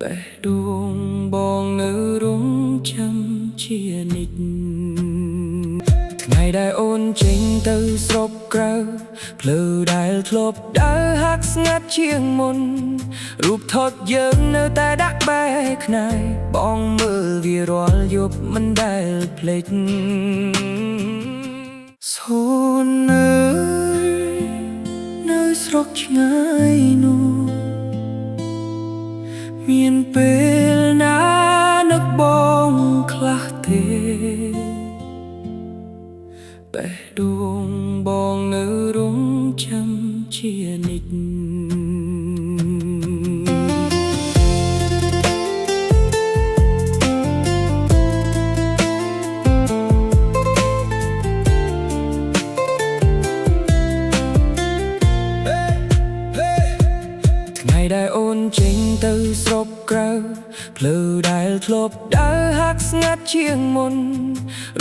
បេះដូងបងនៅរងចាំជានិច្ចថ្ងៃដែលអូនចេញទៅស្រុកក្រៅផ្លូវដែលធ្លាប់ដើរហាក់ស្ងាត់ជាងមុនរូបថតយើងនៅតែដាក់បែកខ្នើយបងមើលវារាល់យប់មិនដែលភ្លេចសូននៅស្រុកឆ្ងាយនោះមានពេលណានឹកបងខ្លះទេបេះដូងបងនៅរងចាំជានិច្ចដែលអូនចេញទៅស្រុកក្រៅផ្លូវដែលធ្លាប់ដើរហាក់ស្ងាត់ជាងមុន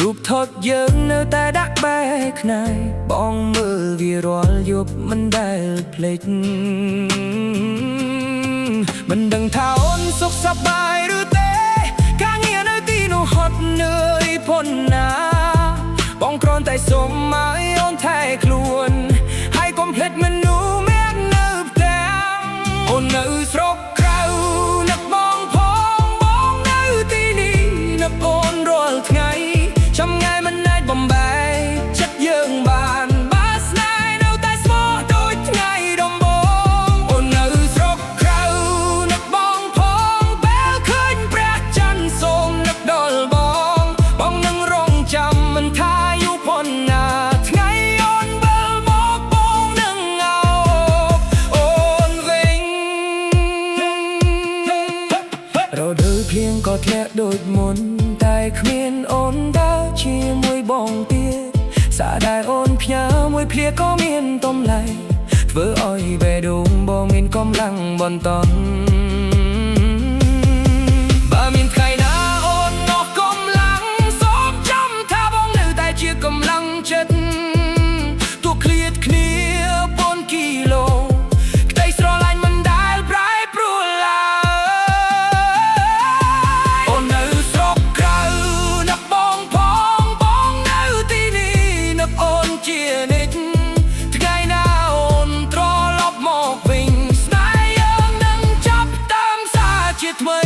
រូបថតយើងនៅតែដាក់បែកខ្នើយបងមើលវារាល់យប់មិនដែលភ្លេចមិនដឹងថាអូនសុខសប្បាយឬទេការងារនៅទីនោះហត់នឿយប៉ុណ្ណាបងគ្រាន់តែសូមឲ្យអូនថែខ្លួនហើយកុំភ្លេចមនុស្សអូននៅស្រុកក្រៅនឹកបងផងបងនៅទីនេះនឹកអូនរាល់ថ្ងៃចាំថ្ងៃមិនអាចបំបែកចិត្តយើងបានបើស្នេហ៍នៅតែស្មោះដូចថ្ងៃដំបូងអូននៅស្រុកក្រៅនឹកបងផងពេលឃើញព្រះច័ន្ទសូមនឹកដល់បងនឹងរងចាំមិនថាយូរប៉ុណ្ណាថ្ងៃអូនវិលមកបងនឹងអោបអូនវិញរដូវភ្លៀងក៏ធ្លាក់ដូចមុនតែគ្មានអូនដើរជាមួយបងទៀតសារដែលអូនផ្ញើមួយភ្លាក៏មានតម្លៃធ្វើឲ្យបេះដូងបងមានកម្លាំងបន្តបើមានថ្ងៃណាអូនអស់កម្លាំងសូមចាំថាបងនៅតែជាកម្លាំងចិត្តទោះឃ្លាតគ្នាប៉ុនគីឡូក្តីស្រឡាញ់មិនដែលប្រែប្រួលឡើយអូននៅស្រុកក្រៅនឹកបងផងបងនៅទីនេះនឹកអូនជានិច្ចថ្ងៃណាអូនត្រឡប់មកវិញស្នេហ៍យើងនឹងចាប់តាមសារជាថ្មី